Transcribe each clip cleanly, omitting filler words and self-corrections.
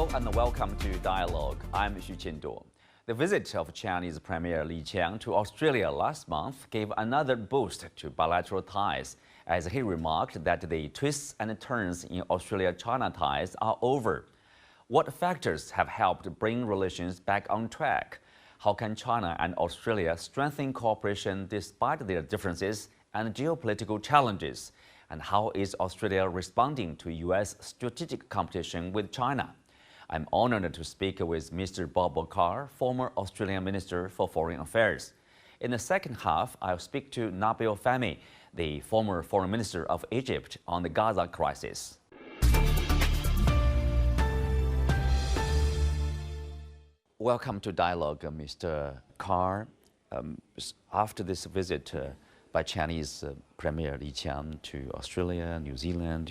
Hello and welcome to Dialogue. I'm Xu Qianduo. The visit of Chinese Premier Li Qiang to Australia last month gave another boost to bilateral ties, as he remarked that the twists and turns in Australia-China ties are over. What factors have helped bring relations back on track? How can China and Australia strengthen cooperation despite their differences and geopolitical challenges? And how is Australia responding to U.S. strategic competition with China? I'm honored to speak with Mr. Bob Carr, former Australian Minister for Foreign Affairs. In the second half, I'll speak to Nabil Fahmy, the former Foreign Minister of Egypt, on the Gaza crisis. Welcome to Dialogue, Mr. Carr. After this visit by Chinese Premier Li Qiang to Australia, New Zealand,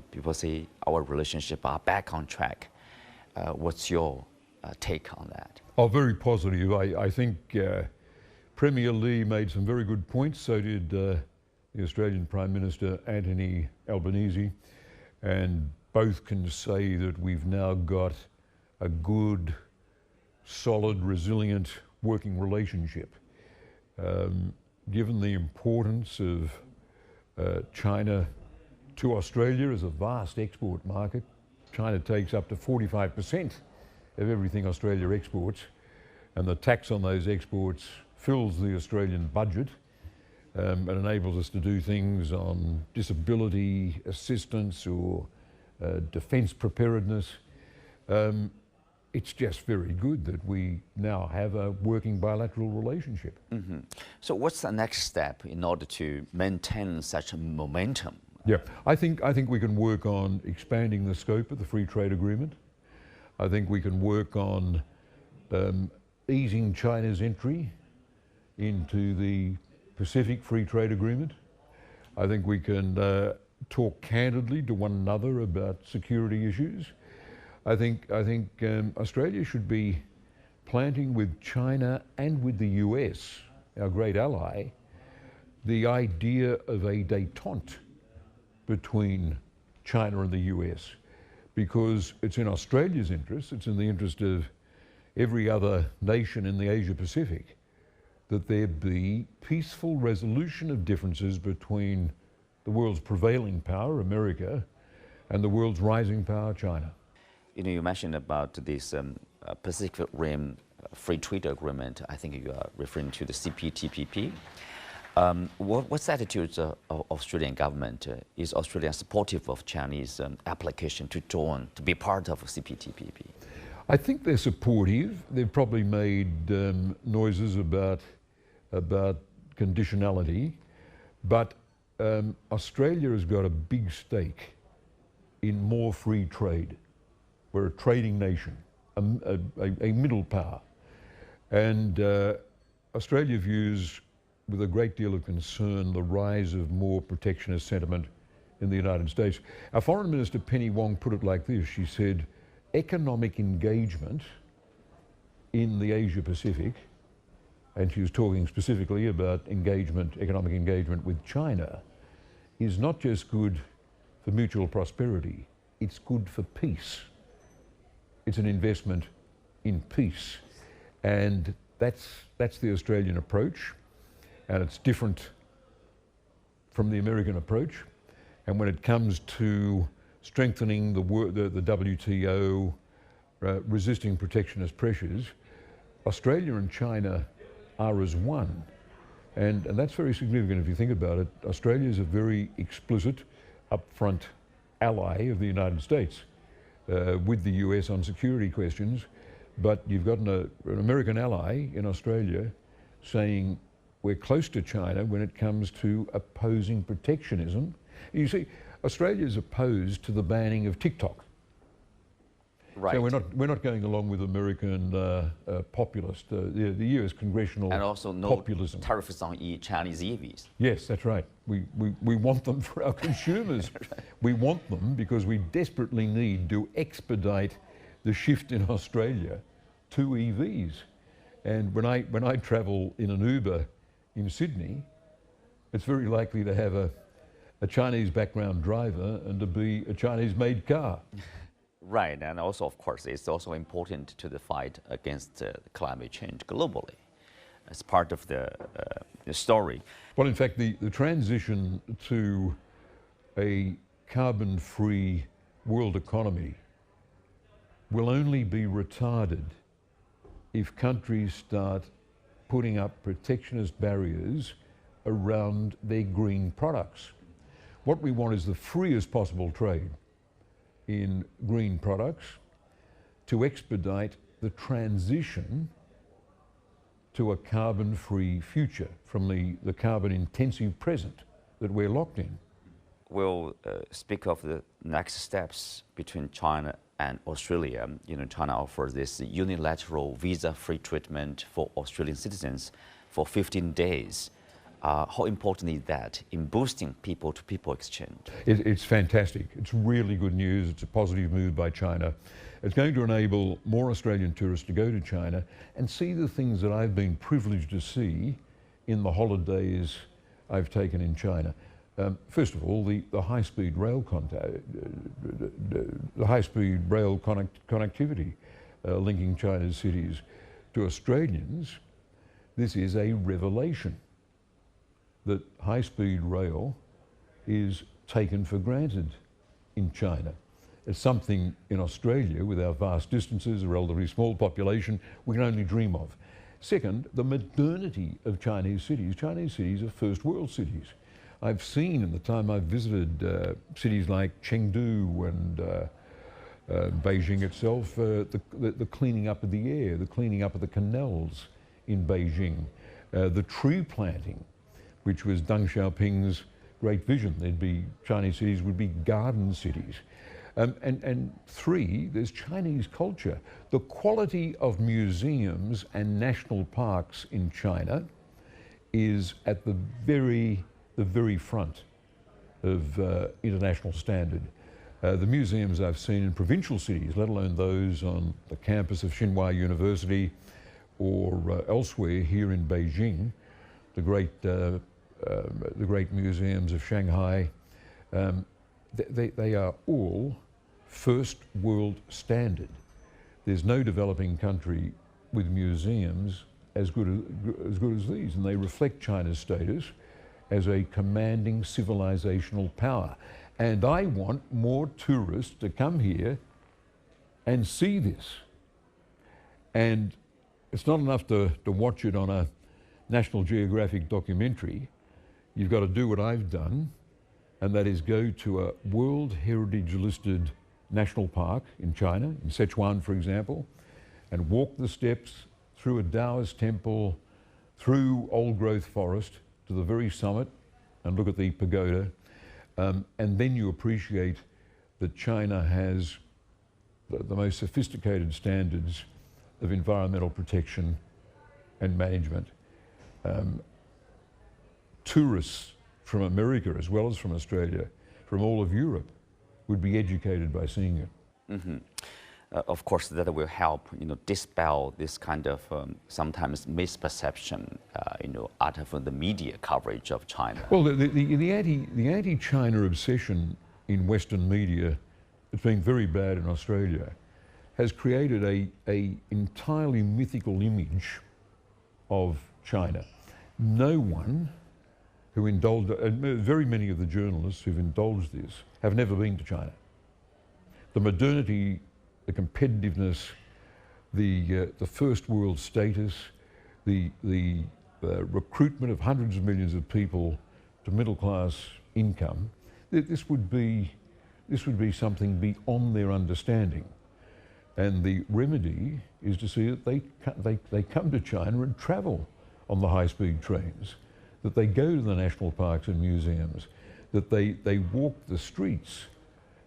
people say our relationship are back on track. What's your take on that? Oh, very positive. I think Premier Li made some very good points. So did the Australian Prime Minister Anthony Albanese, and both can say that we've now got a good, solid, resilient working relationship. Given the importance of China to Australia as a vast export market, China takes up to 45% of everything Australia exports, and the tax on those exports fills the Australian budget and enables us to do things on disability assistance or defence preparedness. It's just very good that we now have a working bilateral relationship. Mm-hmm. So what's the next step in order to maintain such a momentum? Yeah, I think we can work on expanding the scope of the free trade agreement. I think we can work on easing China's entry into the Pacific Free Trade Agreement. I think we can talk candidly to one another about security issues. I think Australia should be planting with China and with the US, our great ally, the idea of a détente between China and the US, because it's in Australia's interest, it's in the interest of every other nation in the Asia Pacific, that there be peaceful resolution of differences between the world's prevailing power, America, and the world's rising power, China. You mentioned about this Pacific Rim Free Trade Agreement. I think you are referring to the CPTPP. What's the attitude of Australian government? Is Australia supportive of Chinese application to join, to be part of CPTPP? I think they're supportive. They've probably made noises about conditionality, but Australia has got a big stake in more free trade. We're a trading nation, a middle power. And Australia views with a great deal of concern the rise of more protectionist sentiment in the United States. Our Foreign Minister Penny Wong put it like this. She said, economic engagement in the Asia Pacific, and she was talking specifically about economic engagement with China, is not just good for mutual prosperity, it's good for peace. It's an investment in peace, and that's the Australian approach, and it's different from the American approach. And when it comes to strengthening the WTO, resisting protectionist pressures, Australia and China are as one, and that's very significant if you think about it. Australia is a very explicit, upfront ally of the United States. With the US on security questions, but you've got an American ally in Australia saying we're close to China when it comes to opposing protectionism. You see, Australia is opposed to the banning of TikTok. Right. So we're not going along with American populist, the US congressional and also no populism. Tariffs on Chinese EVs. Yes, that's right. We want them for our consumers. Right. We want them because we desperately need to expedite the shift in Australia to EVs. And when I travel in an Uber in Sydney, it's very likely to have a Chinese background driver and to be a Chinese-made car. Right, and also, of course, it's also important to the fight against climate change globally. As part of the story. Well, in fact, the transition to a carbon-free world economy will only be retarded if countries start putting up protectionist barriers around their green products. What we want is the freest possible trade in green products to expedite the transition to a carbon-free future from the carbon-intensive present that we're locked in. We'll speak of the next steps between China and Australia. China offers this unilateral visa-free treatment for Australian citizens for 15 days. How important is that in boosting people-to-people exchange? It's fantastic. It's really good news. It's a positive move by China. It's going to enable more Australian tourists to go to China and see the things that I've been privileged to see in the holidays I've taken in China. First of all, the high-speed rail connectivity linking China's cities to Australians. This is a revelation that high-speed rail is taken for granted in China. It's something in Australia, with our vast distances, a relatively small population, we can only dream of. Second, the modernity of Chinese cities. Chinese cities are first world cities. I've seen in the time I've visited cities like Chengdu and Beijing itself, the cleaning up of the air, the cleaning up of the canals in Beijing, the tree planting, which was Deng Xiaoping's great vision. Chinese cities would be garden cities. And three, there's Chinese culture. The quality of museums and national parks in China is at the very front of international standard. The museums I've seen in provincial cities, let alone those on the campus of Tsinghua University or elsewhere here in Beijing, the great museums of Shanghai, they are all first world standard. There's no developing country with museums as good as these, and they reflect China's status as a commanding civilizational power. And I want more tourists to come here and see this. And it's not enough to watch it on a National Geographic documentary. You've got to do what I've done, and that is go to a World Heritage listed national park in China, in Sichuan, for example, and walk the steps through a Taoist temple, through old growth forest to the very summit and look at the pagoda. And then you appreciate that China has the most sophisticated standards of environmental protection and management. Tourists from America, as well as from Australia, from all of Europe, would be educated by seeing it. Mm-hmm. Of course, that will help, dispel this kind of sometimes misperception, out of the media coverage of China. Well, the anti-China obsession in Western media, it's been very bad in Australia, has created a entirely mythical image of China. No one who indulged, very many of the journalists who've indulged this have never been to China. The modernity, the competitiveness, the first world status, the recruitment of hundreds of millions of people to middle class income, this would be something beyond their understanding. And the remedy is to see that they come to China and travel on the high-speed trains, that they go to the national parks and museums, that they walk the streets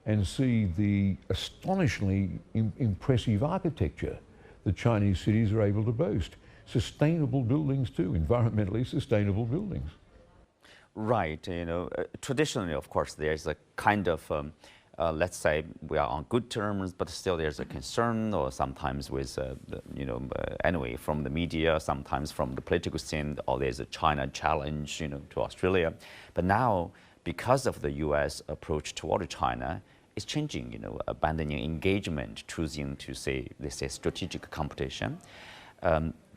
and see the astonishingly impressive architecture that Chinese cities are able to boast. Sustainable buildings too, environmentally sustainable buildings. Right, traditionally, of course, there's a kind of, let's say we are on good terms, but still there's a concern, or sometimes with, anyway, from the media, sometimes from the political scene, or there's a China challenge, to Australia. But now, because of the U.S. approach toward China, is changing, abandoning engagement, choosing to say strategic competition.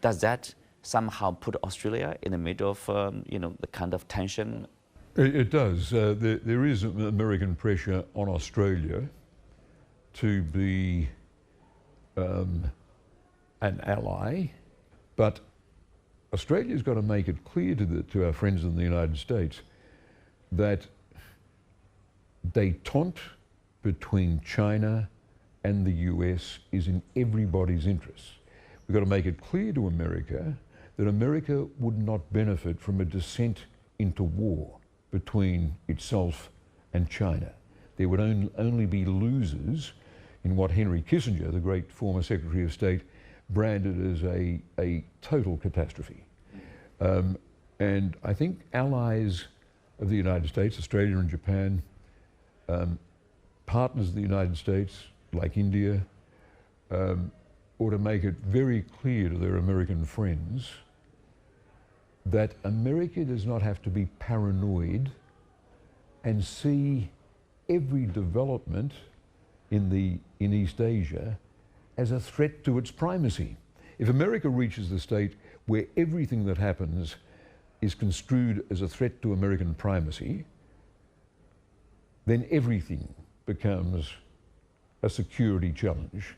Does that somehow put Australia in the middle of, the kind of tension? It does. There is American pressure on Australia to be an ally, but Australia's got to make it clear to our friends in the United States that détente between China and the US is in everybody's interests. We've got to make it clear to America that America would not benefit from a descent into war between itself and China. There would only be losers in what Henry Kissinger, the great former Secretary of State, branded as a total catastrophe. And I think allies of the United States, Australia and Japan, partners of the United States, like India, ought to make it very clear to their American friends that America does not have to be paranoid and see every development in East Asia as a threat to its primacy. If America reaches the state where everything that happens is construed as a threat to American primacy, then everything becomes a security challenge,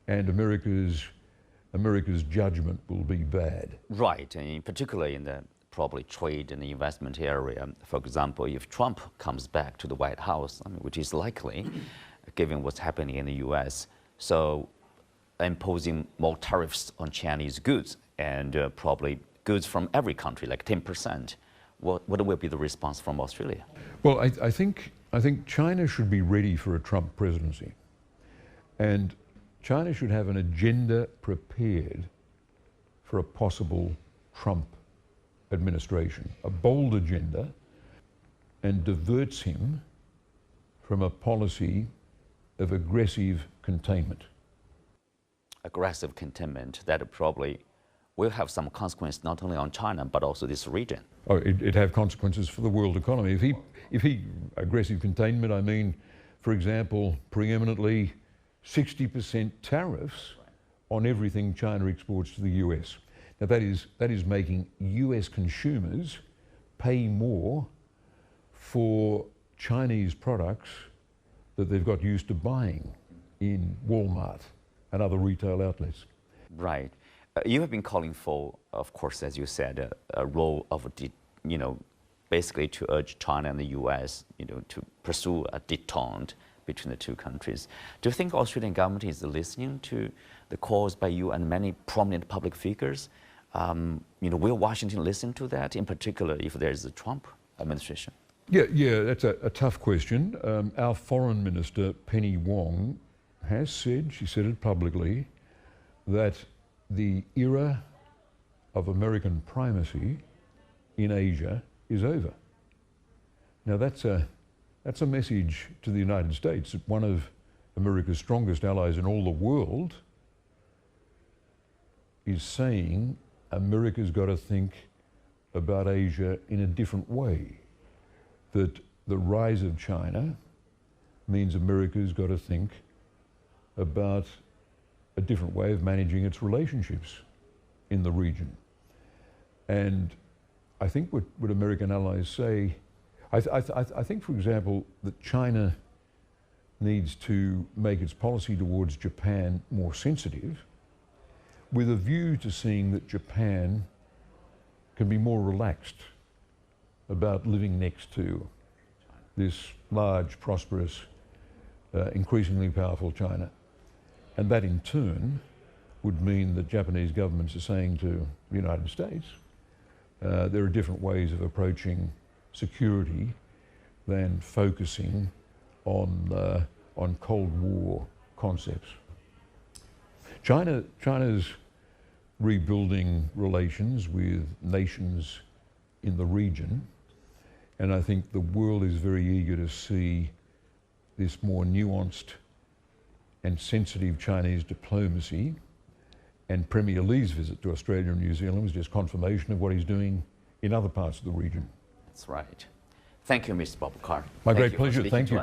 and America's judgment will be bad. Right, and particularly in the probably trade and investment area. For example, if Trump comes back to the White House, which is likely, given what's happening in the US, so imposing more tariffs on Chinese goods and probably goods from every country, like 10%. What will be the response from Australia? Well, I think China should be ready for a Trump presidency. And China should have an agenda prepared for a possible Trump administration, a bold agenda, and diverts him from a policy of aggressive containment. Aggressive containment that probably will have some consequence not only on China but also this region. Oh, it'd have consequences for the world economy. If he aggressive containment, I mean, for example, preeminently 60% tariffs on everything China exports to the US. Now that is making US consumers pay more for Chinese products that they've got used to buying in Walmart and other retail outlets. Right. You have been calling for, of course, as you said, a role of, basically to urge China and the US, to pursue a détente between the two countries. Do you think the Australian government is listening to the calls by you and many prominent public figures? Will Washington listen to that, in particular if there's a Trump administration? Yeah, that's a tough question. Our foreign minister, Penny Wong, has said, she said it publicly, that the era of American primacy in Asia is over. Now that's a message to the United States that one of America's strongest allies in all the world is saying America's got to think about Asia in a different way. That the rise of China means America's got to think about a different way of managing its relationships in the region. And I think what American allies say, I think, for example, that China needs to make its policy towards Japan more sensitive with a view to seeing that Japan can be more relaxed about living next to this large, prosperous, increasingly powerful China. And that in turn would mean that Japanese governments are saying to the United States, there are different ways of approaching security than focusing on Cold War concepts. China's rebuilding relations with nations in the region, and I think the world is very eager to see this more nuanced and sensitive Chinese diplomacy. And Premier Li's visit to Australia and New Zealand was just confirmation of what he's doing in other parts of the region. That's right. Thank you, Mr. Bob Carr. My great pleasure. Thank you.